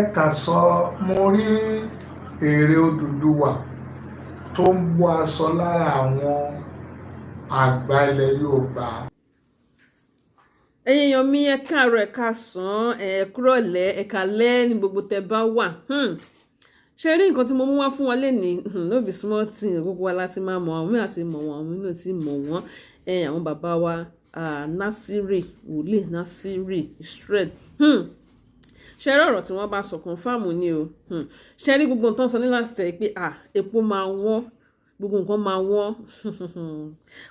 Ẹ̀ka sọ mo rí èrè Odùduwà tó ń bọ́ aṣọ lára àwọn àgbà ilẹ̀ Yorùbá. Ẹ̀yin èèyàn mi, ẹ káàárọ̀, ẹ káàsán, ẹ kúrọ̀lẹ́, ẹ káalẹ́ ní gbogbo tẹ́ bá wà. Ṣé rí nǹkan tí mo mú wá fún wa lénìí? No be small thing, gbogbo wa láti máa mọ̀ àwọn mìíràn ti mọ̀ wọ́n, àwọn mìíràn ti mọ̀ wọ́n. Àwọn bàbá wa Nasiri, Wòlíì Nasiri Israel. Ṣé rí ọ̀rọ̀ tí wọ́n bá sọ confirm ni o. Ṣé rí gbogbo nǹkan sọ ní last year pé epo máa wọ́n, gbogbo nǹkan máa wọ́n.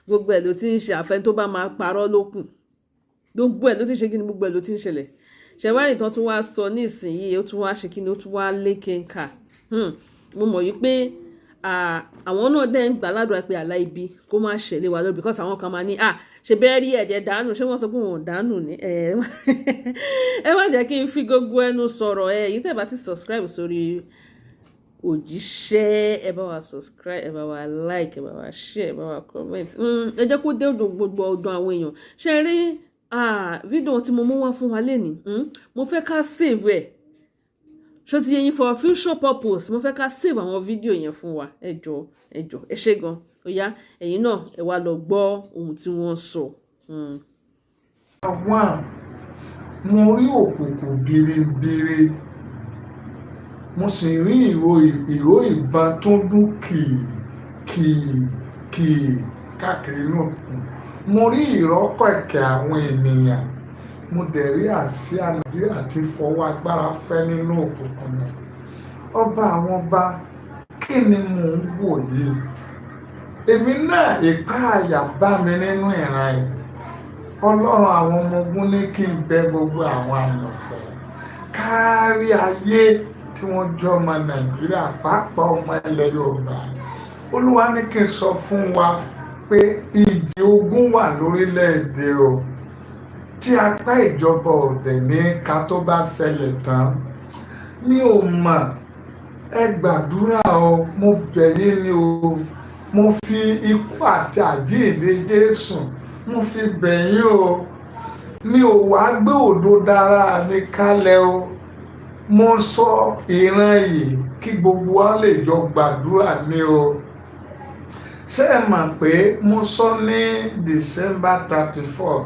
Gbogbo ẹ̀ ló ti ń ṣe àfẹn tó bá máa parọ́ lókùn. Gbogbo ẹ̀ ló ti ń ṣe kí ni, gbogbo ẹ̀ ló ti ń ṣẹlẹ̀. Ṣẹ̀wárì tán tún wá sọ ní ìsinyìí, ó tún wá ṣe kí ni, ó tún wá lékè ń kà. Mo mọ̀ yìí pé àwọn náà dẹ̀ ń gbà ládùúrà pé àlá ibi kó má ṣẹlẹ̀ wá lórí, because àwọn kan máa ní ṣe bẹ́ẹ̀ rí ẹ̀jẹ̀ dànù, ṣé wọ́n sọ pé wọn ò dànù ni. Ẹ má jẹ́ kí n fi gbogbo ẹnu sọ̀rọ̀. Yìí tẹ́ bá ti subscribe sórí Òjíṣẹ́, ẹ bá wa subscribe, ẹ bá wa like, ẹ bá wa share, ẹ bá wa comment. Ẹ jẹ́ kó dé gbogbo ọ̀dọ̀ àwọn èèyàn. Ṣé rí fídíò tí mo mú wá fún wa lénìí, mo fẹ́ ká save ẹ̀. Ṣó ti yé yín, for future purpose, mo fẹ́ ká save àwọn fídíò yẹn fún wa. Ẹ jọ̀ọ́, ẹ ṣé gan. Ó yá, ẹ̀yin náà ẹ wá lọ gbọ́ ohun tí wọ́n sọ. Mo rí òkùnkùn biribiri, mo sì rí ìró ìbọn tó ń dún kìí káàkiri inú òkùnkùn. Mo rí ìrọ́kẹ̀kẹ̀ àwọn ènìyàn, mo dẹ̀ rí àsíá Nàìjíríà tí fọwọ́ agbára fẹ́ nínú òkùnkùn náà. Ọba àwọn ọba, kí ni mò ń wò yìí? Èmi náà ìpáàyà bá mi nínú ìran yìí. Ọlọ́run àwọn ọmọ ogun ní kí n bẹ gbogbo àwọn àyànfẹ́ kárí ayé tí wọ́n jọ ọmọ Nàìjíríà, pàápàá ọmọ ilẹ̀ Yorùbá. Olúwa ní kí n sọ fún wa pé ìjì ogun wà lórílẹ̀‐èdè o, tí apá ìjọba ọ̀dẹ̀ ní ká tó bá ṣẹlẹ̀ tán. Mi ò mọ̀, ẹ gbàdúrà o, mo bẹ̀ yín ni o, mo fi ikú àti àjíǹde Jésù mo fi bẹ̀ yín o. Mi ò wá gbé òdo dára mi kalẹ̀ o. Mo sọ ìran yìí kí gbogbo wa lè jọ gbàdúrà ni o. Ṣé ẹ mọ̀ pé mo sọ ní December 34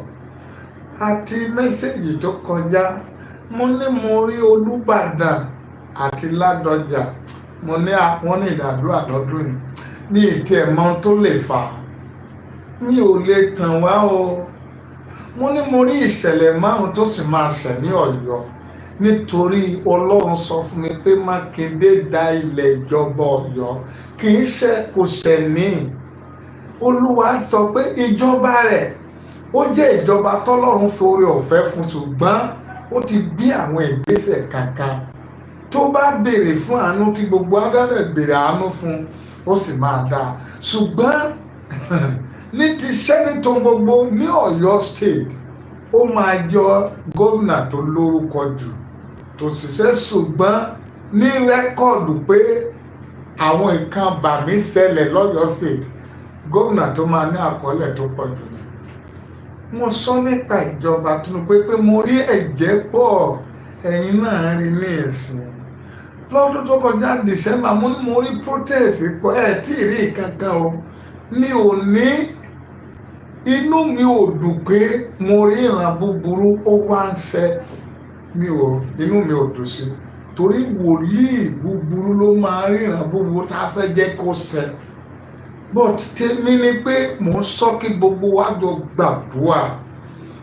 àti mẹ́sẹ̀gì tó kọjá, mo ní mo rí Olúbàdàn àti Ládọjà, mo ní wọ́n ní ìdádúrà lọ́dún yìí, ní ìtì ẹ̀mọ́ tó lè fà á. Mi ò lè tàn wá o. Mo ní mo rí ìṣẹ̀lẹ̀ márùn tó sì máa ṣẹ̀ ní Ọ̀yọ́, nítorí Ọlọ́run sọ fún mi pé Mákindé da ilẹ̀ ìjọba Ọ̀yọ́, kì í ṣe kò ṣẹ̀ ní. Olúwa sọ pé ìjọba rẹ̀ ó jẹ́ ìjọba tọ́lọ́run fi oore ọ̀fẹ́ fún, ṣùgbọ́n ó ti bí àwọn ìgbésẹ̀ kankan. Tó bá béèrè fún àánú tí gbogbo adájọ́ béèrè àánú fún, ó sì máa dáa. Ṣùgbọ́n ní ti sẹ́nitọ̀ gbogbo ní Ọ̀yọ́ state, ó máa jọ gómìnà tó lórúkọ jù tó ṣiṣẹ́, ṣùgbọ́n ní rẹ́kọ̀dù pé àwọn nǹkan bàmí ṣẹlẹ̀ lọ́yọ́ state, gómìnà tó máa ní àkọọ́lẹ̀ tó pọ̀ jù ní. Mo sọ nípa ìjọba Tinubu pé mo rí ẹ̀jẹ̀ pọ̀, ẹ̀yin náà rí ní ìsìn. Lọ́dún tó kọjá December, mo rí protest pọ̀, tí ì rí kankan o. Mi ò ní, inú mi ò dùn pé mo rí ìran búburú ó wá ń ṣẹ. Inú mi ò dùn sí, torí wòlíì búburú ló máa rí ìran búburú tá a fẹ́ jẹ́ kó ṣẹ. But tèmi ni pé mò ń sọ kí gbogbo wa jọ gbàdúrà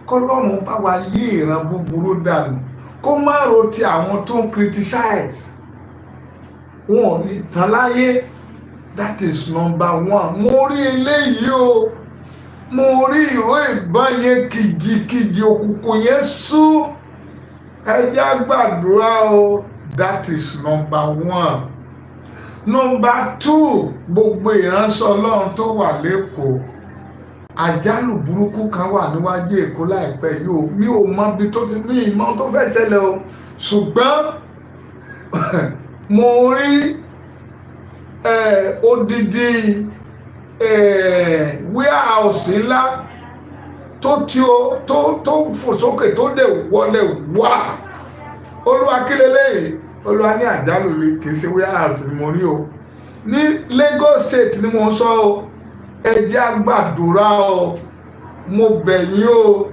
kọ́lọ́run bá wa yí ìran búburú dànù, kó má ro ti àwọn tó ń criticize. Wọn ò ní tán láyé. That is number one. Mo rí eléyìí o. Mo rí ìró ìbọn yẹn kìjìkìjì, òkùnkùn yẹn sú. Ẹ jẹ́ gbàdúrà o. That is number one. Number two, gbogbo ìránṣẹ́ Ọlọ́run tó wà l'Ékòó. Àjálù burúkú kan wà níwájú Èkó láìpẹ́ yìí o. Mi ò mọ ibi tó ti ní ìmọ̀ tó fẹ́ ṣẹlẹ̀ o. Ṣùgbọ́n mo rí odidi warehouse ńlá tó fò sókè tó dẹ̀ wọlé wá. Olúwa kí leléyìí? Olúwa ní àjálù lè kìí ṣe warehouse ni mo rí o ní Lagos State ni mo ń sọ o, ẹ jẹ́ á gbàdúrà o, mo bẹ̀ yín o,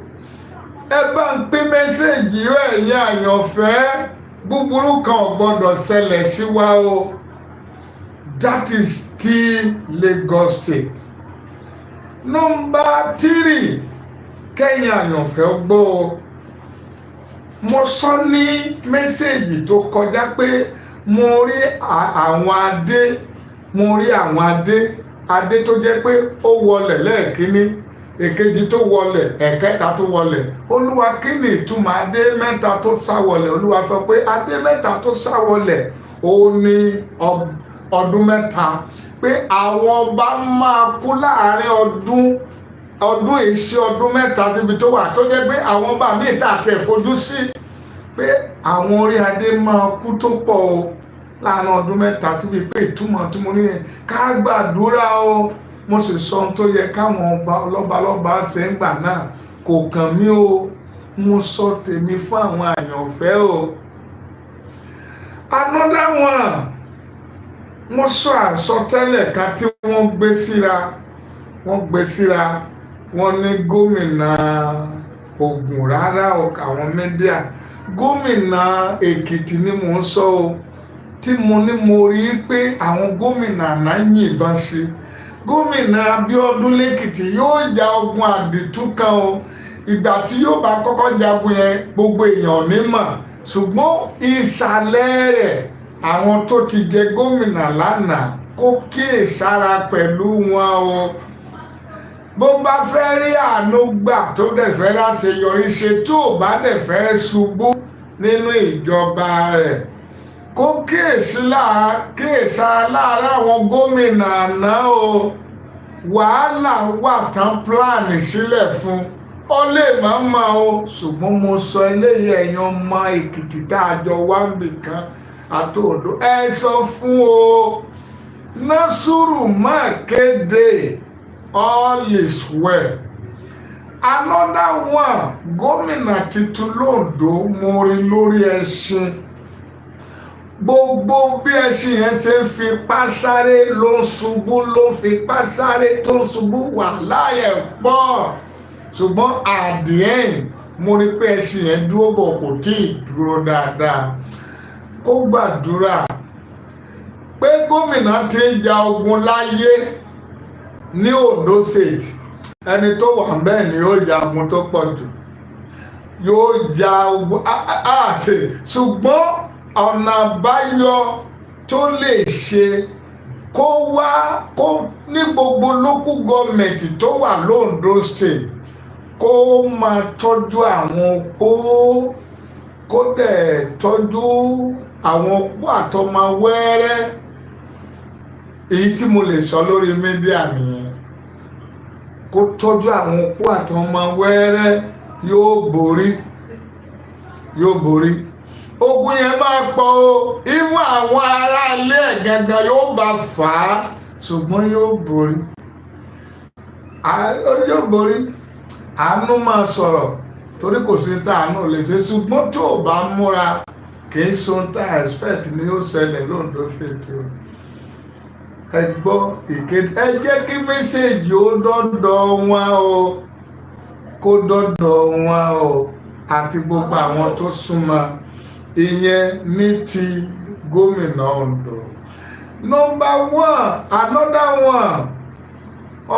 ẹ bá ń pín mẹ́sẹ̀gì o ẹ̀yin àyànfẹ́, búburú kan ò gbọ́dọ̀ ṣẹlẹ̀ sí wa o. That is still Lagos State. Number 3, kẹ́yìn àyànfẹ́ gbọ́ o. Mo sọ ní mẹ́sẹ̀gì tó kọjá pé mo rí àwọn adé tó jẹ́ pé ó wọlẹ̀ lẹ́ẹ̀kíní, èkejì tó wọlẹ̀, ẹ̀kẹta tó wọlẹ̀. Olúwa kí ni ìtumọ̀ adé mẹ́ta tó sá wọlẹ̀? Olúwa sọ pé adé mẹ́ta tó sá wọlẹ̀ ó ní ọdún mẹ́ta, pé àwọn ọba máa kú láàrin ọdún ìṣe ọdún mẹ́ta síbi tó wà, tó jẹ́ pé àwọn ọba míì tá àti ẹ̀fojú sí pé àwọn orí adé máa kú tó pọ̀ o láàrin ọdún mẹ́ta síbi, pé ìtumọ̀ tí mo ní yẹn ká gbàdúrà o. Mo sì sọ ohun tó yẹ káwọn ọba lọ́ba ṣe ń gbà náà, kò kàn mí o, mo sọ tèmi fún àwọn àyànfẹ́ o. Another one, mo sọ àsọtẹ́lẹ̀ kan tí wọ́n gbé síra, wọ́n ní gómìnà Ògùn, rárá àwọn mẹ́díà, gómìnà Èkìtì ni mò ń sọ o, tí mo ní mo rí pé àwọn gómìnà náà yìnbọn sí. Gómìnà Abíọ́dún lẹ́kìtì yóò ja ogun àdìtú kan o. Ìgbà tí yóò bá kọ́kọ́ jagun yẹn gbogbo èèyàn ní mọ̀, ṣùgbọ́n ìsàlẹ̀ rẹ̀ àwọn tó ti jẹ gómìnà lánàá kó kíyèsára pẹ̀lú wọn o. Bó bá fẹ́ rí àánú gbà tó dẹ̀ fẹ́ láṣeyọrí ṣe, tó bá dẹ̀ fẹ́ ṣubú nínú ìjọba rẹ̀, kó kíyèsára láàárín àwọn gómìnà náà o. Wàhálà wà tán pílánì sílẹ̀ fún, ó lè má mọ̀ o, ṣùgbọ́n mo sọ eléyìí ẹ̀yin ọmọ Èkìtì tá a jọ wá ń bì kan àti Oǹdó, ẹ sọ fún o. Násùrù má kéde all is well. Another one, gómìnà tuntun l'Oǹdó mo rí lórí ẹṣin. Gbogbo bí ẹṣin yẹn ṣe ń fipá sáré ló ń ṣubú, ló ń fipá sáré tó ń ṣubú, wàhálà yẹn pọ̀. Ṣùgbọ́n at the end mo rí pé ẹṣin yẹn dúró bọ̀, kò tí ì dúró dáadáa. Kó gbàdúrà pé gómìnà ti ń ja ogun láyé ní Ondo State, ẹni tó wà bẹ́ẹ̀ ni yóò ja ogun tó pọ̀ jù, yóò ja ogun ṣùgbọ́n ọ̀nà àbáyọ tó lè ṣe kó ní gbogbo local government tó wà l'Ondo State kó máa tọ́jú àwọn opó, kó dẹ̀ tọ́jú àwọn opó àtọmọ wẹ́rẹ́. Èyí tí mo lè sọ lórí mídíà nìyẹn, kó tọ́jú àwọn opó àtọmọ wẹ́rẹ́, yóò borí. Ogun yẹn máa pọ̀ o, ìwọ àwọn ará ilé ẹ̀ gangan yóò bá fà á, ṣùgbọ́n yóò borí. Àánú máa sọ̀rọ̀, torí kò sí tá àánú lè ṣe, ṣùgbọ́n tó o bá múra kì í so tá expect ni ó ṣẹlẹ̀ l'Ondo State o. Ẹ gbọ́ ìkéde, ẹ jẹ́ kí mẹ́sẹ̀gì ó dọ́dọ̀ wọn o, kó dọ́dọ̀ wọn o, àti gbogbo àwọn tó súnmọ́. Ìyẹn ní ti gómìnà Oǹdó. Number 1, another one,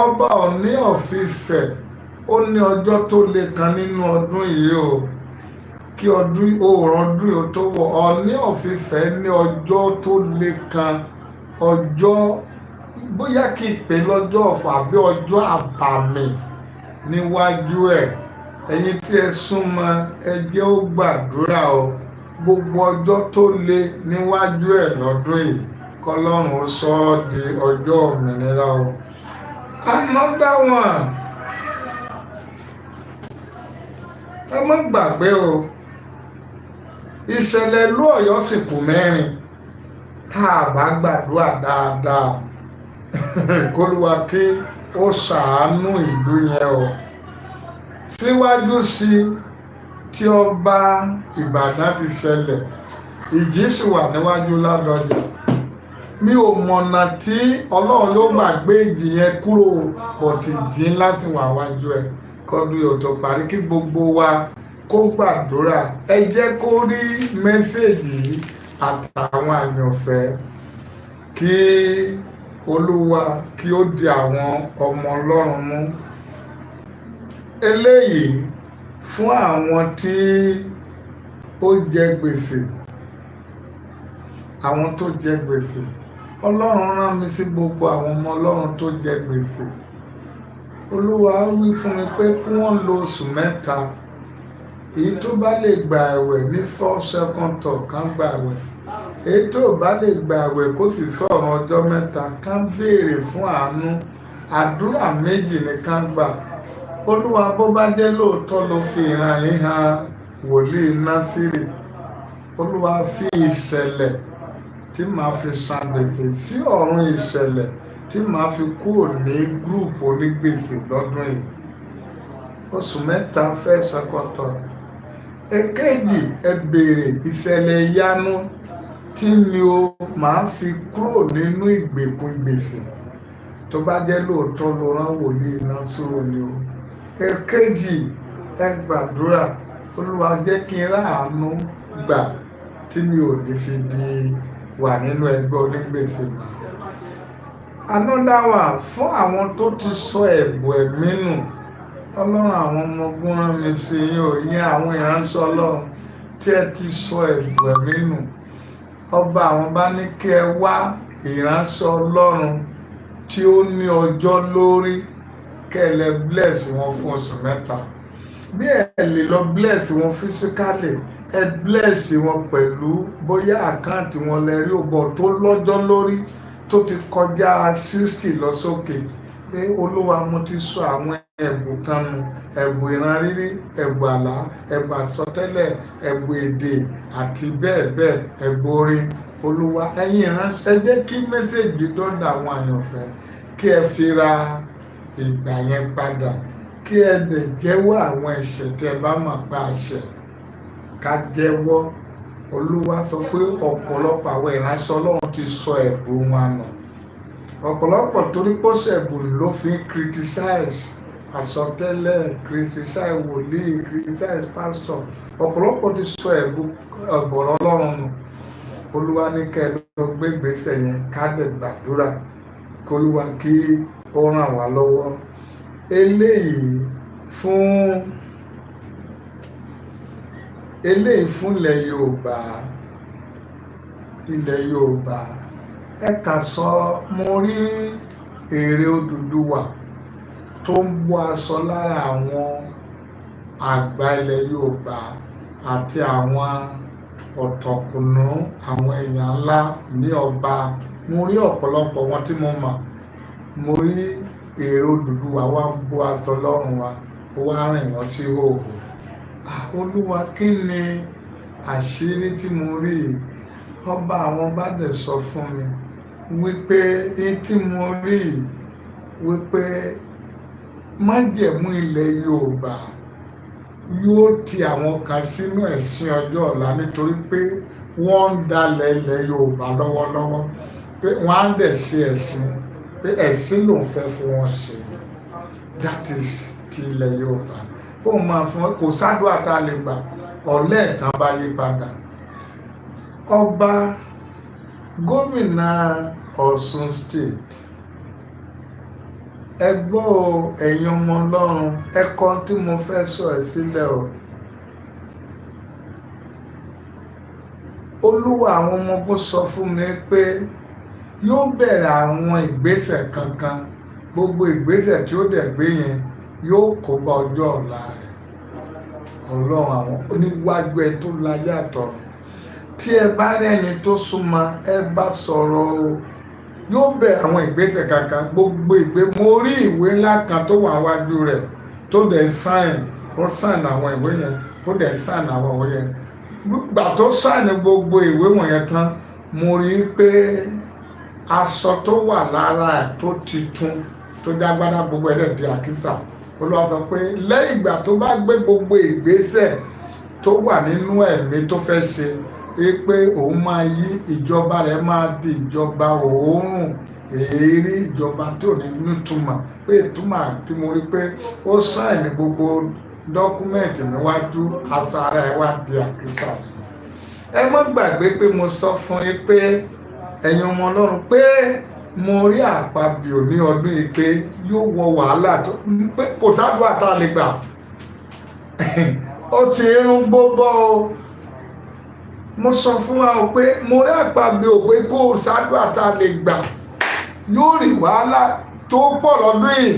Ọba Ọ̀ní of Ifẹ̀, ó ní ọjọ́ tó le kan nínú ọdún yìí o, kí ọdún yìí tó wọ̀. Ọ̀ní of Ifẹ̀ ní ọjọ́ tó le kan, ọjọ́ bóyá kí n pè lọ́jọ́ ọ̀fọ̀ àbí ọjọ́ àbàmì níwájú ẹ̀. Ẹ̀yin tí ẹ súnmọ́, ẹ jẹ́ ó gbàdúrà o. Gbogbo ọjọ́ tó le níwájú ẹ̀ lọ́dún yìí, k'Ọlọ́run sọ ọ́ di ọjọ́ òmìnira o. Another one, ẹ má gbàgbé o, ìṣẹ̀lẹ̀ ìlú Ọ̀yọ́ sì kù 4 tá a bá gbàdúrà dáadáa. K'Olúwa kí ó ṣàánú ìlú yẹn o. Síwájú sí tí ọba Ìbàdàn ti ṣẹlẹ̀, ìjì sì wà níwájú Ládọjà. Mi ò mọ̀nà tí Ọlọ́run ló gbàgbé ìjì yẹn kúrò, bọ̀tì ìjì ńlá sì wà wájú ẹ̀ kọ́dún yóò tó parí. Kí gbogbo wa kó gbàdúrà, ẹ jẹ́ kó rí mẹ́sẹ̀gì àtàwọn àyànfẹ́, kí Olúwa kí ó di àwọn ọmọ Ọlọ́run mú. Eléyìí fún àwọn tí ó jẹ gbèsè, àwọn tó jẹ gbèsè. Ọlọ́run rán mi sí gbogbo àwọn ọmọ Ọlọ́run tó jẹ gbèsè. Olúwa wí fún mi pé kí wọ́n lo oṣù mẹ́ta. Èyí tó bá lè gba àwẹ̀ ní 4 second talk kan gba àwẹ̀. Èyí tó bá lè gba àwẹ̀ kó sì sọ̀rọ̀ ọjọ́ mẹ́ta kan béèrè fún àánú. Àdúrà méjì ni kan gbà. Olúwa bó bá jẹ́ lóòótọ́ ló fi ìran yìí hàn wòlíì Násírì, Olúwa fi ìṣẹ̀lẹ̀ tí màá fi san gbèsè sí ọ̀run ìṣẹ̀lẹ̀ tí màá fi kúrò ní gúrùpù onígbèsè lọ́dún yìí. Oṣù mẹ́ta fẹ́ sọkọtọ̀. Èkejì, ẹ béèrè ìṣẹ̀lẹ̀ ìyanu tí mi ò máa fi kúrò nínú ìgbèkùn gbèsè. Tó bá jẹ́ lóòótọ́ ló rán wòlíì Násírì ni o. Èkejì, ẹ gbàdúrà, Olúwa jẹ́ kí n ráàánú gbà tí mi ò ní fi wà nínú ẹgbẹ́ onígbèsè mọ́. Another one, fún àwọn tó ti sọ ẹ̀bùn ẹ̀mí nù, Ọlọ́run àwọn ọmọ ogun rán mi sí yín o, ìyẹn àwọn ìránṣẹ́ Ọlọ́run tí ẹ ti sọ ẹ̀bùn ẹ̀mí nù. Ọba àwọn bá ní kí ẹ wá ìránṣẹ́ Ọlọ́run tí ó ní ọjọ́ lórí, kẹ́lẹ̀ bless wọn fún oṣù mẹ́ta. Bí ẹ lè lọ bless wọn physically, ẹ bless wọn pẹ̀lú bóyá àkáǹtì wọn lẹ rí òbọ̀ tó lọ́jọ́ lórí tó ti kọjá 60 lọ sókè, pé Olúwa mo ti sọ àwọn ẹ̀bùn kan nù, ẹ̀bùn ìran rírí, ẹ̀bùn àlá, ẹ̀bùn àsọtẹ́lẹ̀, ẹ̀bùn èdè àti bẹ́ẹ̀ bẹ́ẹ̀, ẹ̀bùn orin. Olúwa ẹ̀yin ìránṣẹ́, ẹ jẹ́ kí mẹ́sẹ̀gì dọ́dọ̀ àwọn àyànfẹ́, kí ẹ fi ra ìgbà yẹn padà, kí ẹ dẹ̀ jẹ́wọ́ àwọn ẹ̀ṣẹ̀ tẹ́ bá mọ̀ pa àṣẹ ká jẹ́wọ́. Olúwa sọ pé ọ̀pọ̀lọpọ̀ àwọn ìránṣẹ́ Ọlọ́run ti sọ ẹ̀bùn wọn nù. Ọ̀pọ̀lọpọ̀ torí pé ẹ̀bùn ló fi criticize àsọtẹ́lẹ̀, criticize wòlíì, criticize pastor. Ọ̀pọ̀lọpọ̀ ti sọ ẹ̀bùn Ọlọ́run nù. Olúwa ní kẹ́ ẹ lọ gbé ìgbésẹ̀ yẹn, ká dẹ̀ gbàdúrà kí Olúwa kí ó ràn wá lọ́wọ́. Eléyìí fún ilẹ̀ Yorùbá. Ilẹ̀ Yorùbá, ẹ kà sọ, mo rí ère Odùduwà tó ń bọ́ aṣọ lára àwọn àgbà ilẹ̀ Yorùbá àti àwọn ọ̀tọ̀kùnú, àwọn èèyàn ńlá ní ọba. Mo rí ọ̀pọ̀lọpọ̀ wọn tí mo mọ̀. Mo rí ère Odùduwà wá ń bọ́ aṣọ lọ́rùn wa, ó wá rìn wọ́n sí hòhò. Olúwa kí ni àṣírí tí mo rí? Ọba àwọn bá dẹ̀ sọ fún mi wípé tí mo rí wípé májẹ̀mú ilẹ̀ Yorùbá yóò ti àwọn kan sínú ẹ̀sìn ọjọ́ ọ̀la, nítorí pé wọ́n ń dalẹ̀ ilẹ̀ Yorùbá lọ́wọ́lọ́wọ́, pé wọ́n á dẹ̀ ṣe ẹ̀sìn, pé ẹ̀sìn ló ń fẹ́ fún wọn ṣe. That is ti ilẹ̀ Yorùbá. Ó máa fún wọn, kò sádùá tá a lè gbà ọ̀lẹ́ ìtàn bá yí padà. Ọba gómìnà Ọ̀ṣun State, ẹ gbọ́ ẹ̀yin ọmọ Ọlọ́run, ẹ̀kọ́ tí mo fẹ́ sọ ẹ̀ sílẹ̀ o. Olúwa àwọn ọmọ ogun sọ fún mi pé yóò bẹ̀rẹ̀ àwọn ìgbésẹ̀ kankan, gbogbo ìgbésẹ̀ tí ó dẹ̀ gbé yẹn yóò kó bá ọjọ́ ọ̀la rẹ̀. Ọlọ́run àwọn oníwájú ẹ tó láyé àtọ̀run, tí ẹ bá rí ẹni tó súnmọ́, ẹ bá sọ̀rọ̀ o. Yóò bẹ̀rẹ̀ àwọn ìgbésẹ̀ kankan, gbogbo mo rí ìwé ńlá kan tó wà wájú rẹ̀ tó dẹ̀ ó sign àwọn ìwé yẹn, ó dẹ̀ sign àwọn ìwé yẹn. Gbà tó sign gbogbo ìwé wọ̀nyẹn tán, mo rí i pé aṣọ tó wà lára ẹ̀ tó ti tún, tó dágbádá gbogbo ẹ̀ dẹ̀ di àkísà. Olúwa sọ pé lẹ́yìn ìgbà tó bá gbé gbogbo ìgbésẹ̀ tó wà nínú ẹ̀mí tó fẹ́ ṣe, pé òun máa yí ìjọba rẹ̀ máa di ìjọba òórùn èérí, ìjọba tó ní nítumọ̀, pé ìtumọ̀ tí mo rí pé ó sáìnì gbogbo dọ́kúmẹ̀ntì níwájú, aṣọ ara ẹ̀ wá di àkísà. Ẹ má gbàgbé pé mo sọ fún yín pé ẹ̀yin ọmọ Ọlọ́run pé mo rí Àpábíò ní ọdún yìí pé yóò wọ wàhálà tó pé kò sádùá tá a lè gbà. Ó ti ń gbóbọ́ o. Mo sọ fún wa pé mo rí Àpábíò pé kò sádùá tá a lè gbà, yóò rí wàhálà tó pọ̀ lọ́dún yìí.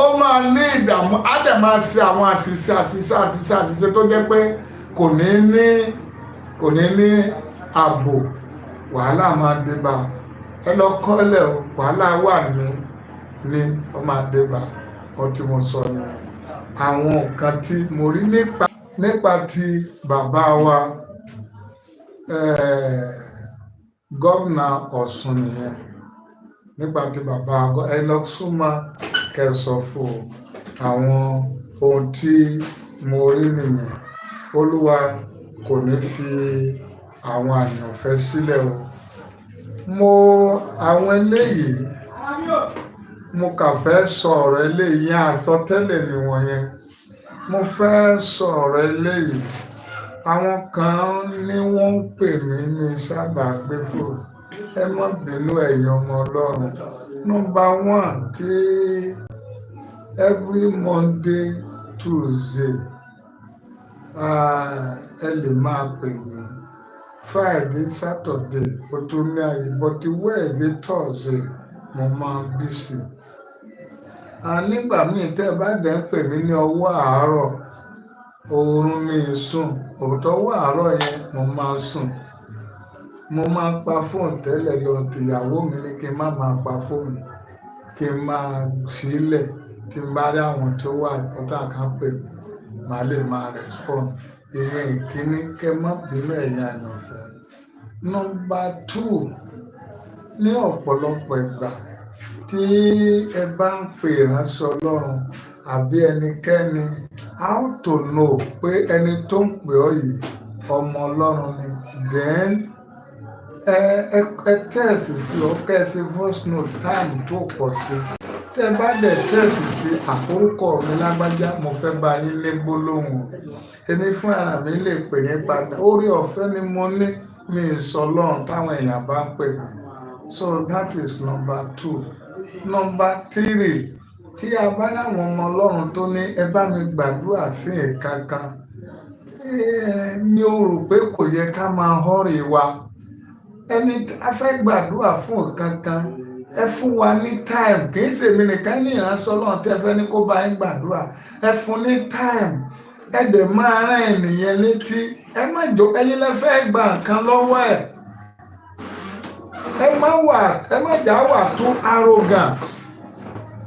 Ó máa ní ìdààmú, á dẹ̀ máa ṣe àwọn àṣìṣe tó jẹ́ pé kò ní ní ààbò. Wàhálà máa dé bá. Ẹ lọ kọ́lẹ̀ o, wàhálà wà ní ó máa dé bá. Ohun tí mo sọ nìyẹn. Àwọn nǹkan tí mo rí nípa ti bàbá wa gómìnà Ọ̀ṣun nìyẹn. Nípa ti bàbá ẹ lọ súnmọ́ kẹsọ̀ fún àwọn ohun tí mo rí nìyẹn. Olúwa kò ní fi àwọn àyànfẹ́ sílẹ̀ o. Àwọn eléyìí mo kà fẹ́ sọ ọ̀rọ̀ eléyìí, àsọtẹ́lẹ̀ ni wọ̀nyẹn. Mo fẹ́ sọ ọ̀rọ̀ eléyìí. Àwọn kan ní wọ́n ń pè mí ní sábà gbé fún. Ẹ má bínú ẹ̀yin ọmọ Ọlọ́run. Number one, tí every Monday, Tuesday, ẹ lè máa pè mí. Friday, Saturday, ó tún ní àyè, but Wednesday, Thursday, mo máa busy. Nígbà míì tẹ́ ẹ bá dẹ̀ ń pè mí ní ọwọ́ àárọ̀, oorun mi sùn, òótọ́ ọwọ́ àárọ̀ yẹn mo máa sùn. Mo máa ń pa fóònù tẹ́lẹ̀ lọ, tìyàwó mi ní kí n má máa pa fóònù, kí n máa sílẹ̀ tí n bá rí àwọn tó wà ọ̀tá kan pè mí, màá lè máa respond. Ìyẹn ìkíní, kẹ́ má bínú ẹ̀yin àyànfẹ́. Number two, ní ọ̀pọ̀lọpọ̀ ìgbà tí ẹ bá ń pè ìránṣẹ́ Ọlọ́run àbí ẹnikẹ́ni, how to know pé ẹni tó ń pè ọ́ yìí ọmọ Ọlọ́run ni. Then ẹ tẹ́ẹ̀sì sí ọ, kẹ́ẹ̀sì voice note time tó pọ̀ sí. Tẹ́ ẹ bá dẹ̀ tẹ́ẹ̀sì sí àkórúkọ mi lágbájá, mo fẹ́ bá yín ní gbólóhùn. Èmi fún ara mi lè pè yín padà. Orí ọ̀fẹ́ ni mo ní, mi sọ Ọlọ́run táwọn èèyàn bá ń pè mí. So that is number two. Number three, tí a bá láwọn ọmọ Ọlọ́run tó ní ẹ bá mi gbàdúrà sí nǹkan kan, mi ò rò pé kò yẹ ká máa hurry wa. Ẹni a fẹ́ gbàdúrà fún nǹkan kan, ẹ fún wa ní time. Kì í ṣe èmi nìkan ní ìránṣẹ́ Ọlọ́run tí ẹ fẹ́ ní kó bá yín gbàdúrà. Ẹ fún ní time. Ẹ dẹ̀ máa rán ènìyàn létí. Ẹ má jò, ẹ̀yin lẹ fẹ́ gba nǹkan lọ́wọ́ ẹ̀. Ẹ má jà wà too arrogant.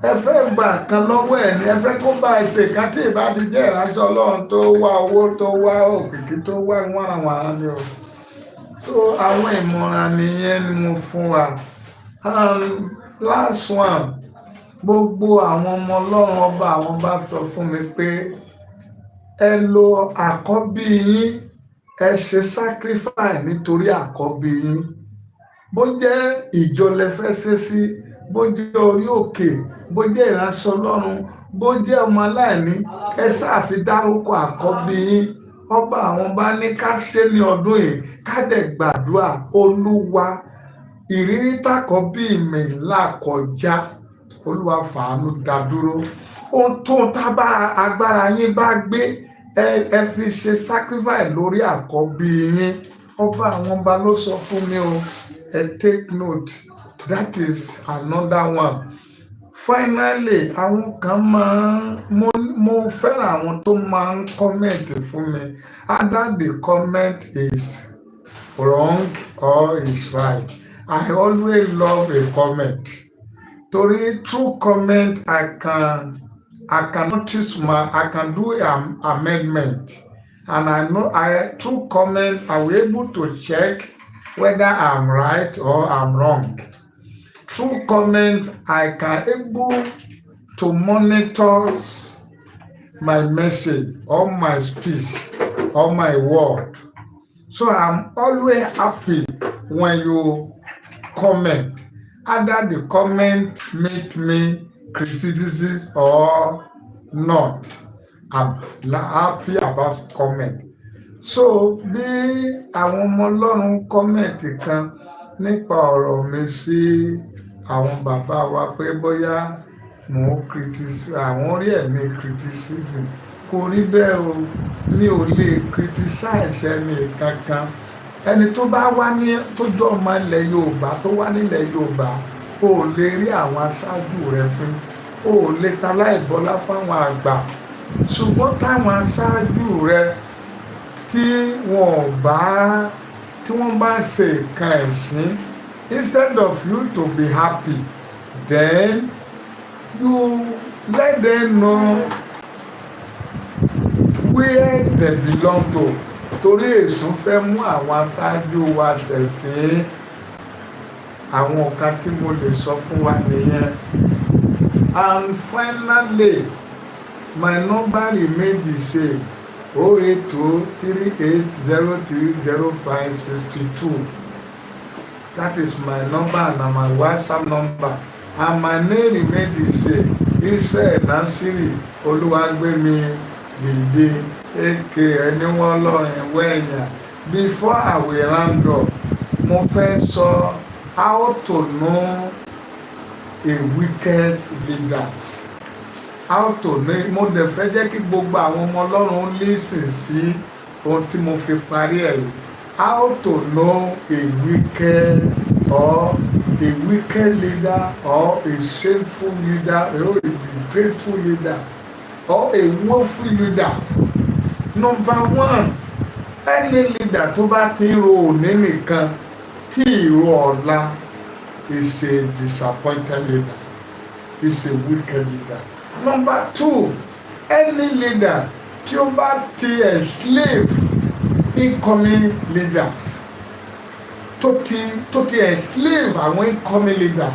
Ẹ fẹ́ gba nǹkan lọ́wọ́ ẹ̀ ni ẹ fẹ́ kó bá ẹ ṣe kan tí ìbádìí jẹ́ ìránṣẹ́ Ọlọ́run tó wá owó, tó wá òkìkí, tó wá wàràwàrà ni o. So àwọn ìmọ̀ràn nìyẹn ni mo fún wa. Last one, gbogbo àwọn ọmọ Ọlọ́run ọba àwọn bá sọ fún mi pé ẹ lo àkọ́bí yín, ẹ ṣe sacrifice nítorí àkọ́bí yín. Bó jẹ́ ìjọ lẹ fẹ́ ṣe sí, bó jẹ́ orí òkè, bó jẹ́ ìránṣẹ́ Ọlọ́run, bó jẹ́ ọmọ aláìní, ẹ ṣáàfi dárúkọ àkọ́bí yín. Ọba àwọn bá ní ká ṣe ní ọdún yìí, ká dẹ̀ gbàdúrà. Olúwa, ìrírí tàkọ́bí mi là kọjá, Olúwa fàánú dá dúró. Ohun tó agbára yín bá gbé, ẹ fi ṣe sacrifice lórí àkọ́bí yín. Ọba àwọn ọba ló sọ fún mi o. Take note, that is another one. Finally, àwọn kan mo fẹ́ràn àwọn tó máa ń comment fún mi. Either the comment is wrong or is right. I always love a comment. Torí through comment I can notice I can do an amendment. And I know through comment I will able to check whether I'm right or I'm wrong. Through comment, I can able to monitor my message or my speech or my word. So I'm always happy when you comment. Either the comment make me criticism or not. I'm happy about comment. So bí àwọn ọmọ Ọlọ́run comment kan nípa ọ̀rọ̀ mi sí àwọn bàbá wa pé bóyá mò ń criticize àwọn rí ẹ̀mí criticism kò rí bẹ́ẹ̀ o, mi ò lè criticize ẹni kankan. Ẹni tó bá wá ní tó jọ ọmọ ilẹ̀ Yorùbá tó wá nílẹ̀ Yorùbá o ò lè rí àwọn aṣáájú rẹ fún, o ò lè ṣaláìbọlá fáwọn àgbà. Ṣùgbọ́n táwọn aṣáájú rẹ tí wọ́n bá ṣe nǹkan ẹ̀sìn, instead of you to be happy, then you let them know where they belong to. Torí èsùn fẹ́ mú àwọn aṣáájú wa ṣẹ̀sìn. Àwọn nǹkan tí mo lè sọ fún wa nìyẹn. And finally, my number remain the same. 08238030562. That is my number and my WhatsApp number. And my name remain the same. Iṣẹ́ Nasiri Olúwagbémi Dìde aka Ẹniwọ́n Ọlọ́run Wẹ̀yà. Before I will round up, mo fẹ́ sọ how to know a wicked leaders. How to know, mo dẹ̀ fẹ́ jẹ́ kí gbogbo àwọn ọmọ Ọlọ́run listen sí ohun tí mo fi parí ẹ̀ yìí. How to know a wicked leader or a shameful leader or a grateful leader or a woeful leader. Number one, any leader tó bá ti ro òní nìkan tí ìró ọ̀la is a disappointed leader, is a wicked leader. Number two, any leader tí ó bá ti enslave incoming leaders, tó ti enslave àwọn incoming leaders,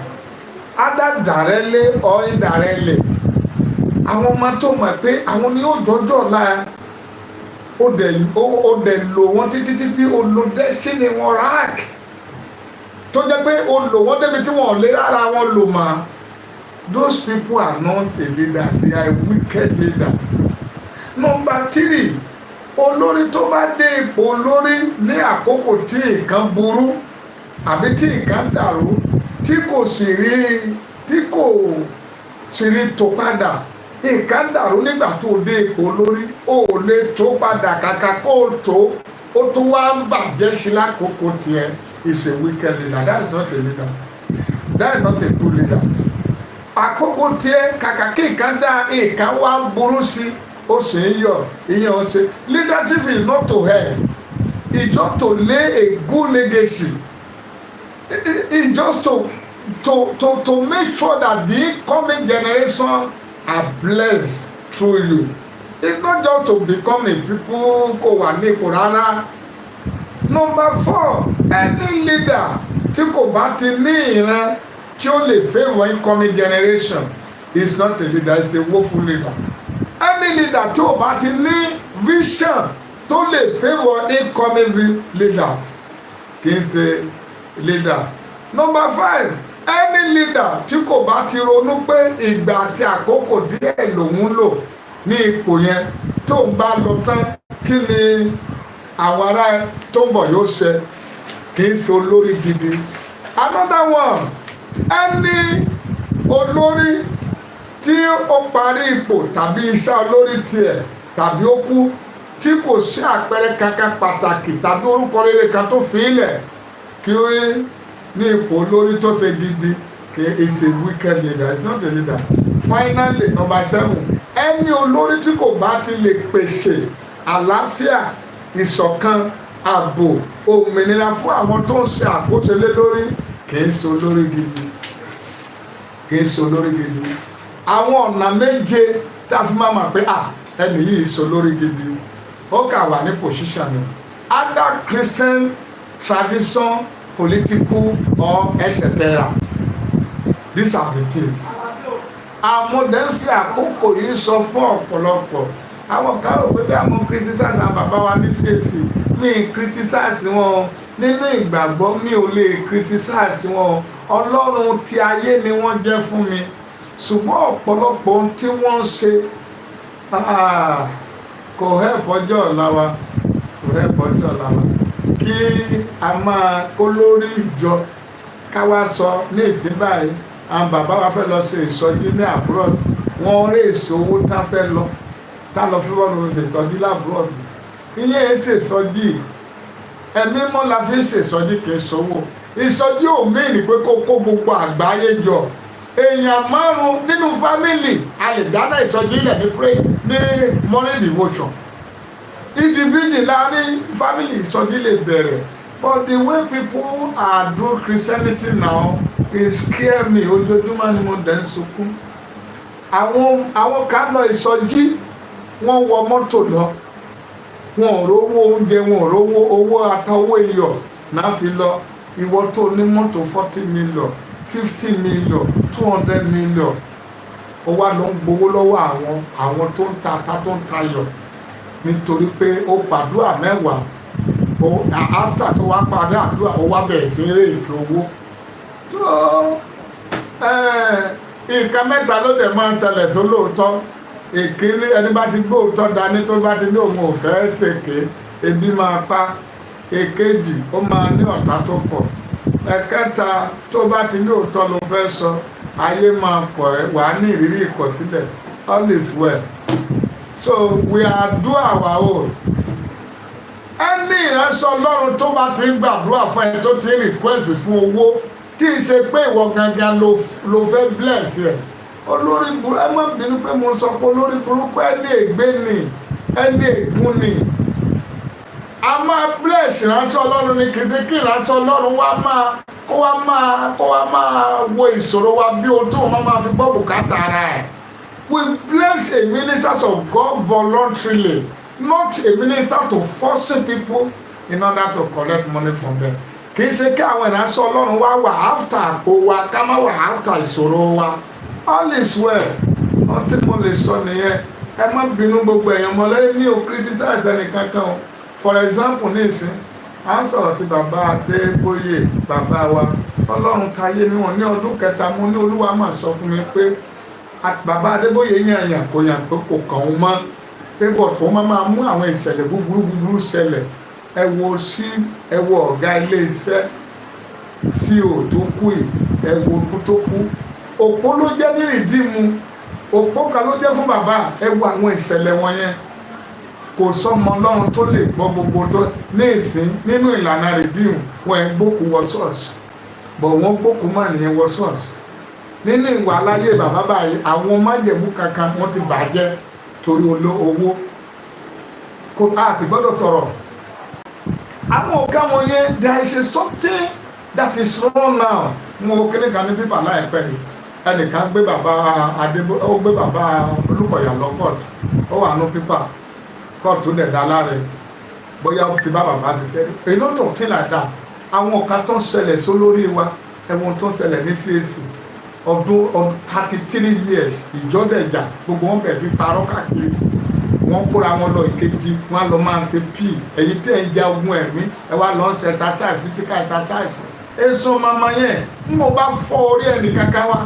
either directly or indirectly. Àwọn ọmọ tó mọ̀ pé àwọn ni ó dọ́jọ́ ọ̀la, ó dẹ̀ lò wọ́n títí ó lo destiny wọn rák, tó jẹ́ pé ó lò wọ́n débi tí wọ́n lè rárá wọn lò mọ́. Those people are not a leader, they are wicked leaders. Number three, olórí tó bá dé ipò olórí ní àkókò tí nǹkan burú àbí tí nǹkan dàrú tí kò sì rí tó padà. Nǹkan dàrú nígbà tó dé ipò olórí, ó lè tó padà kàkà kó tó, ó tún wá ń bàjẹ́ sí lákòókò tiẹ̀. Is a wicked leader. That is not a leader. That is not a good leader. Àkókò tiẹ̀ kàkà kí nǹkan dá nǹkan wá burú sí, ó sì ń yọ̀, ìyẹn ó ṣe. Leadership is not to help. It's just to lay a good legacy. It's just to make sure that the incoming generation are blessed through you. It's not just to become a people kò wà ní ipò rárá. Number four, any leader tí kò bá ti ní ìran tí ó lè favour incoming generation is not a leader, it's a woeful leader. Any leader tí ó bá ti ní vision tó lè favour incoming leaders kì í ṣe leader. Number five, any leader tí kò bá ti ronú pé ìgbà àti àkókò díẹ̀ lòun lò ní ipò yẹn tó ń bá lọ tán kí ni àwọn ará tó ń bọ̀ yóò ṣe, kì í ṣe olórí gidi. Another one, any olórí tí ó parí ipò tàbí iṣẹ́ olórí tiẹ̀ tàbí ó kú tí kò sí àpẹẹrẹ kankan pàtàkì tàbí orúkọ rere kan tó fi ilẹ̀ kí ó ní ipò olórí tó ṣe gidi, is a wicked leader, it's not a leader. Finally, number seven, ẹni olórí tí kò bá ti lè pèsè àlàáfíà, ìṣọ̀kan, ààbò, òmìnira fún àwọn tó ń ṣe àkóso lé lórí kì í ṣe olórí gidi, kì í ṣe olórí gidi. Àwọn ọ̀nà méje tá a fi máa mọ̀ pé ẹni yìí ṣe olórí gidi, ó kà wà ní position ni either Christian tradition, political or etc. These are the things. Àwọn ọ̀dẹ́ ń fi àkókò yìí sọ fún ọ̀pọ̀lọpọ̀. Àwọn kan rò pé bí àwọn criticize àwọn bàbá wa ní CAC, mi criticize wọn nínú ìgbàgbọ́ mi ò lè criticize wọn ọlọ́run ti ayé ni wọ́n jẹ́ fún mi ṣùgbọ́n ọ̀pọ̀lọpọ̀ ohun tí wọ́n ń ṣe kò help ọjọ́ ọ̀la wa kò help ọjọ́ ọ̀la wa kí a máa kó lórí ìjọ ká wá sọ ní ìsín báyìí àwọn bàbá wa fẹ́ lọ ṣe ìsọjí ní abroad wọ́n rí èso owó tá fẹ́ lọ tá lọ fi wọ́n lọ ṣe ìsọjí labroad ìyẹn ẹ̀ ṣe ìsọjí ẹ̀mí mọ́ la fi ń ṣe ìsọjí kì í ṣòwò ìsọjí ò mìíní pé kó kó gbogbo àgbáyé jọ èèyàn márùn nínú fámìlì a lè dáná ìsọjí ilẹ̀ ní pray ní morning devotion individual láàrin family ìsọjí lè bẹ̀rẹ̀ but the way people are doing Christianity now is scare me ojoojúmọ́ ni mo dẹ̀ ń sunkún àwọn kan lọ ìsọjí wọ́n wọ mọ́tò lọ wọn ò rówó oúnjẹ wọn ò rówó owó àtọwọ́ iyọ̀ náà fi lọ ìwọ tó ní mọ́tò 40 million 50 million 200 million ó wá lọ ń gbowó lọ́wọ́ àwọn tó ń ta ata tó ń tayọ̀ nítorí pé ó pàdúrà mẹ́wàá after tó wá parí àdúrà ó wá bẹ̀rẹ̀ sí eré èké owó nǹkan mẹ́ta ló dẹ̀ máa ń ṣẹlẹ̀ sólóòótọ́ èkéní ẹni bá ti gbóòótọ́ dání tó bá ti ní òun ò fẹ́ ṣèké ebi máa pa èkejì ó máa ní ọ̀tá tó pọ̀ ẹ̀kẹta tó bá ti ní òótọ́ ló fẹ́ sọ ayé máa pọ̀ ẹ́ wàá ní ìrírí ìkọ̀sílẹ̀ all is well so we are do our own ẹni ìránṣẹ́ ọlọ́run tó bá ti ń gbàdúrà fún ẹ tó ti ń request fún owó tí ì ṣe pé ìwọ gangan ló fẹ́ bless ẹ olórí burúkú ẹ má bínú pé mo sọ pé olórí burúkú ẹni ègbé ni ẹni ègún ni a máa bless ìránṣẹ́ ọlọ́run ni kìí ṣe kí ìránṣẹ́ ọlọ́run kó wá máa wo ìṣòro wa bí ohun tó wọn máa fi gbọ́ bùkátà ara ẹ̀. We bless a ministers of God voluntarily, not a minister to force people in order to collect money from them. Kì í ṣe kí àwọn ìránṣẹ́ ọlọ́run wà after àpò wa ká má wà after ìṣòro wa. All is well. Ohun tí mo lè sọ nìyẹn. Ẹ má bínú gbogbo èèyàn mọ́lẹ́ ní o criticize ẹnìkankan o. For example ní ìsìn à ń sọ̀rọ̀ tí bàbá Adébóyè bàbá wa ọlọ́run táyé níwọ̀n ní ọdún kẹta mo ní olúwa máa sọ fún mi pé bàbá Adébóyè yàn kò kàn ó mọ́ pé bọ̀ tó máa mú àwọn ìṣẹ̀lẹ̀ búburú ṣẹlẹ̀ ẹ wo ọ̀gá ilé iṣẹ́ CEO tó kú yìí ẹ wo okú tó kú òpó ló jẹ́ ní rìdíìmù òpó kan ló jẹ́ fún bàbá ẹ wo àwọn ìṣẹ̀lẹ̀ wọn yẹn kò sọmọ ọlọ́run tó lè gbọ́ gbogbo tó ní ìsín nínú ìlànà rìdíìmù wọn ẹ gbókù wọ ṣọ́ọ̀ṣì bọ̀ wọ́n gbókù má nìyẹn wọ ṣọ́ọ̀ṣì nínú ìwà aláyé bàbá báyìí àwọn májẹ̀mú kankan wọ́n ti bàjẹ́ torí owó kò a sì gbọ́dọ̀ sọ̀rọ̀ àwọn ọ̀gá wọn yẹn there is something that is wrong now mo kéde kan ní pípà láìpẹ́ yìí ẹnìkan gbé bàbá Olúkọ̀yà lọ kóòtù ó wà nù pípà kóòtù dẹ̀ dá láre bóyá ó ti bá bàbá ti sẹ́yìn èyí ló tó kí láìda àwọn ọ̀kan tó ń ṣẹlẹ̀ sólórí wa ẹ̀wọ̀n tó ń ṣẹlẹ̀ ní CAC ọdún 33 years ìjọ́dẹ̀jà gbogbo wọn bẹ̀rẹ̀ sí parọ́ káàkiri wọ́n kóra wọn lọ ìkejì wọn lọ máa ń ṣe èyí tẹ́ ń ja ogun ẹ̀mí ẹ wá lọ ń ṣe exercise physical exercise èso mama yẹn ń mo bá fọ́ orí ẹnì kankan wá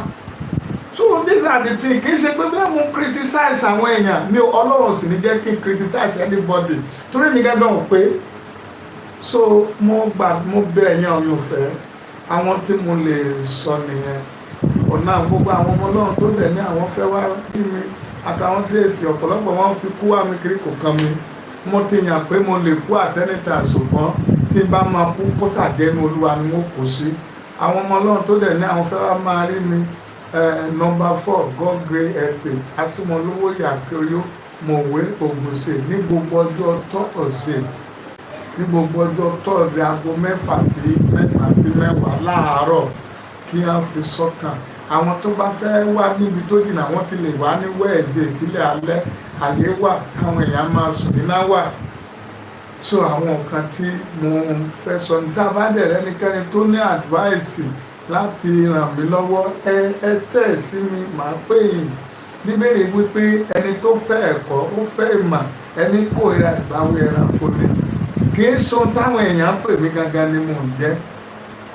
so these are the things kì í ṣe pé bẹ́ẹ̀ mo criticize àwọn èèyàn mi ọlọ́run sì ní jẹ́ kí n criticize anybody torí mi gẹ́gẹ́ wọn pé so mo bẹ ẹ̀yàn ọ̀yọ̀fẹ́ àwọn tí mo lè sọ nìyẹn ọ̀nà gbogbo àwọn ọmọ ọlọ́run tó dẹ̀ ní àwọn fẹ́ wá bí mi àtàwọn sí èsì ọ̀pọ̀lọpọ̀ wọn fi kú wá mi kiri kò kan mi mo ti yàn pé mo lè kú àtẹ́nìtà ṣùgbọ́n tí n bá máa kú kó sàdénú olúwa ni mo kù sí àwọn ọmọ ọlọ́run tó dẹ̀ ní àwọn fẹ́ wá máa rí mi number 4 God Grey FA asúmọ̀lówó yàkóyó mọ̀wé ògùnṣe ní gbogbo ọjọ́ tọ́ọ̀ṣẹ̀ ní gbogbo ọjọ́ tọ́ọ̀ṣẹ̀ aago 6 sí 10 láàárọ̀ kí wọ́n fi sọ́kàn àwọn tó bá fẹ́ wá níbi tó jìnnà wọ́n ti lè wá ní wẹ́ẹ̀dẹ̀ sílẹ̀ alẹ́ àyè wà káwọn èèyàn máa sùn níná wà so àwọn nǹkan tí mo fẹ́ sọ ní tá a bá dẹ̀ rẹ́nikẹ́ni tó ní advice láti ràn mí lọ́wọ́ ẹ tẹ̀ sí mi màá pè yín níbèrè wípé ẹni tó fẹ́ ẹ̀kọ́ ó fẹ́ ìmọ̀ ẹni kórìíra ìbáwí ẹranko ni kì í sọ táwọn èèyàn pè mí gangan ni mò ń jẹ́.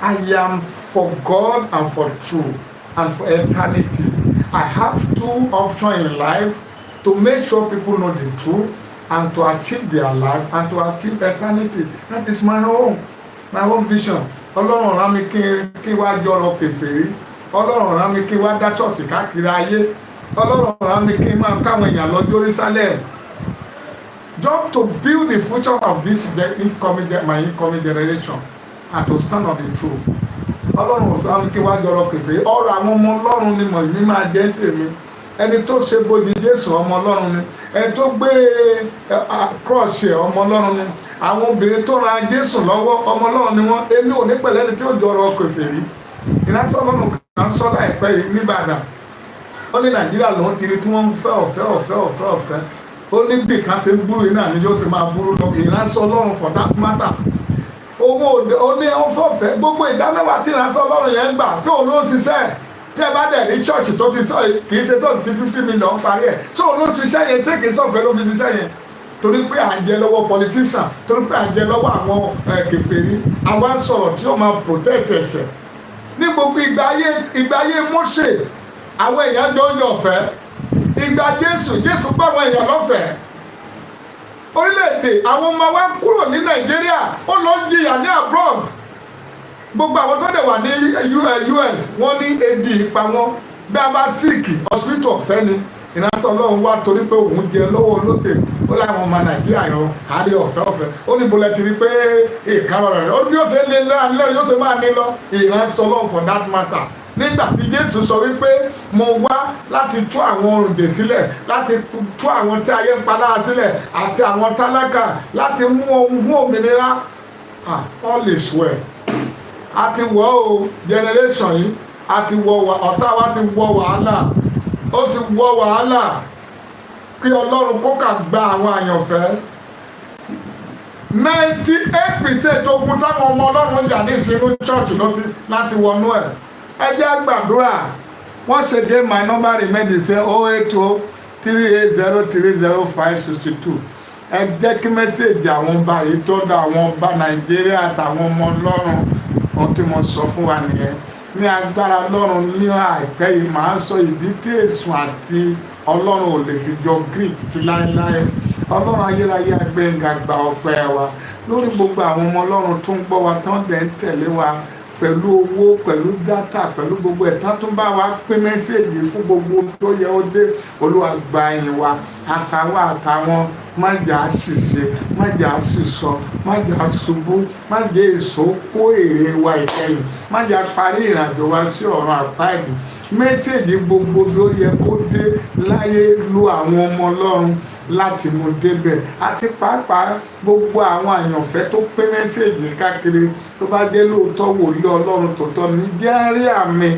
I am for God and for truth and for eternity. I have two options in life: to make sure people know the truth and to achieve their life and to achieve eternity. That is my own vision. Ọlọ́run rán mi kí wá jọrọ kèfèrí. Ọlọ́run rán mi kí wá dá ṣọ́ọ̀ṣì káàkiri ayé. Ọlọ́run rán mi kí máa káwọn èèyàn lọ Jerusalem. Just to build the future of this my incoming generation and to stand on the truth. Ọlọ́run rán mi kí wá jọrọ kèfèrí. Ọ̀rọ̀ àwọn ọmọ Ọlọ́run ni mọ̀ ní máa jẹ́ tèmi. Ẹni tó ṣe bódi Jésù ọmọ Ọlọ́run ni. Ẹni tó gbé cross ọmọ Ọlọ́run ni. Àwọn obìnrin tó ra Jésù lọ́wọ́ ọmọ Ọlọ́run ni wọ́n. Èmi ò ní pẹ̀lẹ́ ẹni tí ó jọrọ kèfèrí. Ìránṣẹ́ Ọlọ́run kan sọ láìpẹ́ yìí ní Ìbàdàn. Ó ní Nàìjíríà ló ń tiri tí wọ́n ń fẹ́ ọ̀fẹ́. Ó ní bí kan ṣe ń búrú iná ni yóò sì máa búrú lọ. Ìránṣẹ́ Ọlọ́run for that matter. Owó ó ní ọ̀fẹ́ gbogbo ìdámẹ́wàá tí ìránṣẹ́ Ọlọ́run yẹn ń gbà sí òun ló ń ṣiṣẹ́. Tí ẹ bá dẹ̀ ní ṣọ́ọ̀ṣì tó ti sọ kì í ṣe ṣọ́ọ̀ṣì tí 50 million parí ẹ̀ sí òun ló ń ṣiṣẹ́ yẹn tí kì í sọ̀fẹ́ ló fi ṣiṣẹ́ yẹn. Torí pé à ń jẹ lọ́wọ́ politician, torí pé à ń jẹ lọ́wọ́ àwọn kèfèrí, àwa ń sọ̀rọ̀ tí ó máa protect ẹ̀ṣẹ̀. Ní gbogbo ìgbà ayé Mósè, àwọn èèyàn jọ ń yọ̀fẹ́. Ìgbà Jésù bá àwọn èèyàn lọ́fẹ̀ẹ́. Orílẹ̀-èdè àwọn ọmọ wa ń kúrò ní Nàìjíríà, ó lọ ń jìyà ní abroad. Gbogbo àwọn tó dẹ̀ wà ní US wọ́n ní ebi ìpa wọn. Bí a bá sick, hospital ọ̀fẹ́ ni. Ìránṣẹ́ Ọlọ́run wá torí pé òun jẹ lọ́wọ́ olóṣèlú. Ó láwọn ọmọ Nàìjíríà yan àárẹ ọ̀fẹ́. Ó ní bolẹ̀ ti rí pé ìkárọ̀ rẹ̀. Ó ní yóò ṣe lé lọ yóò ṣe máa ní lọ. Ìránṣẹ́ Ọlọ́run for that matter. Nígbà tí Jésù sọ wípé mo wá láti tú àwọn òǹdè sílẹ̀, láti tú àwọn tí ayé ń padà sílẹ̀ àti àwọn tálákà láti mú ohun fún òmìnira. All is well. A ti wọ̀ o generation yìí, a ti wọ̀ ọ̀tá wa ti wọ̀ wàhálà. Ó ti wọ̀ wàhálà kí Ọlọ́run kó kà gba àwọn àyànfẹ́. 98% ogun táwọn ọmọ Ọlọ́run jà ní ìsinú church láti wọnú ẹ̀. Ẹ jẹ́ gbàdúrà. Once again, my number remains the same: 08038030562. Ẹ jẹ́ kí mẹ́sẹ̀gì àwọn ọba yìí tó dá àwọn ọba Nàìjíríà àtàwọn ọmọ Ọlọ́run. Ohun tí mo sọ fún wa nìyẹn. Ní agbára Ọlọ́run ní àìpẹ́ yìí máa sọ ìdí tí Èṣù àti Ọlọ́run ò lè fi jọ Greek ti láéláé. Ọlọ́run ayérayé agbẹ́ngà gba ọpẹ́ wa lórí gbogbo àwọn ọmọ Ọlọ́run tó ń gbọ́ wa tán dẹ̀ ń tẹ̀lé wa pẹ̀lú owó, pẹ̀lú dátà, pẹ̀lú gbogbo ẹ̀tá tó bá wa pín mẹ́sẹ̀gì fún gbogbo tó yẹ ó dé. Olúwa gba ẹ̀yìn wa àtàwọn má jà á ṣìṣe, má jà á ṣìṣọ, má jà á ṣubú, má jẹ́ èso kó èrè wa ìkẹyìn, má jà á parí ìrìnàjò wa sí ọ̀run àpáàdì. Mẹ́sẹ̀gì gbogbo ló yẹ kó dé láyé lu àwọn ọmọ Ọlọ́run láti mú débẹ̀ àti pàápàá gbogbo àwọn àyànfẹ́ tó pín mẹ́sẹ̀gì káàkiri tó bá dé lóòótọ́ wòlíì Ọlọ́run tòótọ́ ní jẹ́rìí àmì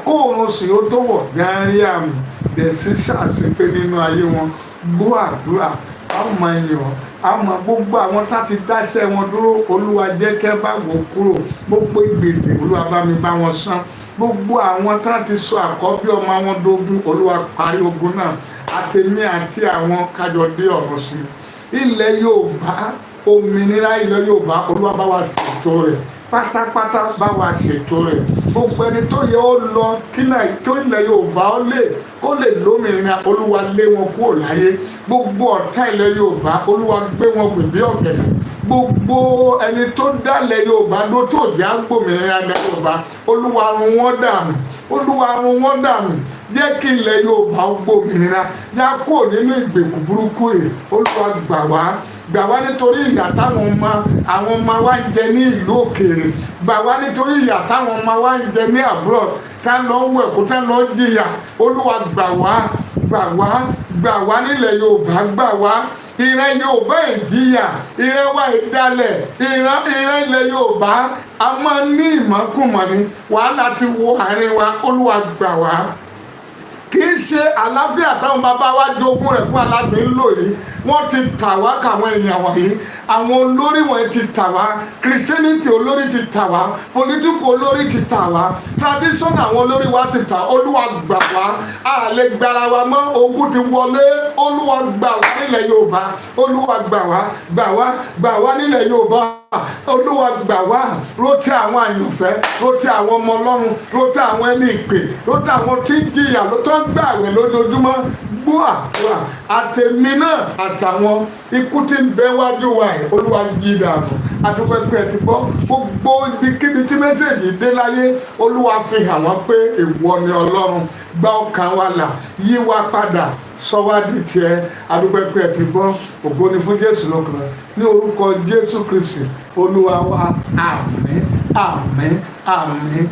kóòrùn sì ó tó wọ̀ jẹ́rìí àmì dẹ̀ sí ṣàṣepé nínú ayé wọn. Gbọ́ àdúrà, àwọn ọmọ ènìyàn, àwọn gbogbo àwọn tá ti dáṣẹ́ wọn dúró. Olúwa jẹ́ kẹ́ bá wò kúrò. Gbogbo ìgbésẹ̀ Olúwa bá mi bá wọn san. Gbogbo àwọn tá ti sọ àkọ́bí ọmọ wọn dógún, Olúwa parí ogun náà. Àtẹ̀mí àti àwọn kájọ dé ọ̀run sí. Ilẹ̀ Yorùbá, òmìnira ilẹ̀ Yorùbá, Olúwa bá wa ṣètò rẹ̀ pátápátá, bá wa ṣètò rẹ̀. Gbogbo ẹni tó yẹ ó lọ kí ilẹ̀ Yorùbá ó lè lómìnira, Olúwa lé wọn kúrò láyé. Gbogbo ọ̀tá ilẹ̀ Yorùbá, Olúwa gbé wọn gbèdé ọ̀gẹ̀dẹ̀. Gbogbo ẹni tó dálẹ̀ Yorùbá ló tó jẹ́ agbòmìnira ilẹ̀ Yorùbá, Olúwa run wọ́n dànù. Olúwa run wọ́n dànù. Jẹ́ kí ilẹ̀ Yorùbá gbòmìnira, yá kúrò nínú ìgbèkùn burúkú yìí. Olúwa gbà wá nítorí ìyà táwọn ọmọ wa ń jẹ ní ìlú òkèèrè. Gbà wá nítorí ìyà táwọn ọmọ wa ń jẹ ní abroad. Tá lọ wẹ̀kú, tá lọ jìyà. Olúwa gbà wá nílẹ̀ Yorùbá, gbà wá. Ìran Yorùbá ìjìyà, ìran wa ìdálẹ̀, ìran ilẹ̀ Yorùbá a máa ní ìmọ̀kùmọ̀ ni. Wàhálà ti wọ àárín wa. Olúwa gbà wá. kì í ṣe àlàáfíà táwọn bàbá wa jogún rẹ̀ fún aláàfin ń lò yìí. Wọ́n ti tà wá káwọn èèyàn wọ̀nyí. Àwọn olórí wọ̀nyí ti tà wá. Christianity olórí ti tà wá. Political olórí ti tà wá. Tradition àwọn olórí wa ti tà. Olúwa gbà wá. A lè gbára wa mọ́. Ogun ti wọlé. Olúwa gbà wá nílẹ̀ Yorùbá. Olúwa gbà wá nílẹ̀ Yorùbá. Olúwa gbà wá. Rótí àwọn àyànfẹ́, rótí àwọn ọmọ Ọlọ́run, rótí àwọn ẹni ìpè, rótí àwọn tí ń jìyà ló tó ń gbààwẹ̀ lójoojúmọ́. Gbọ́ àdúrà àtẹ̀mí náà àtàwọn ikú tí ń bẹ wájú wa yìí. Olúwa yí dànù. Adúpẹ́ pé ẹ ti gbọ́ gbogbo ibikíbi tí mẹ́sẹ̀gì dé láyé. Olúwa fi hàn wọ́n pé ìwọ ni Ọlọ́run. Gba ọkàn wa là, yí wa padà, sọ wá di tiẹ̀. Adúpẹ́ pé ẹ ti gbọ́. Ògo ni fún Jésù lọ́kàn. Ní orúkọ Jésù Kristi Olúwa wa. Àmín, àmín, àmín.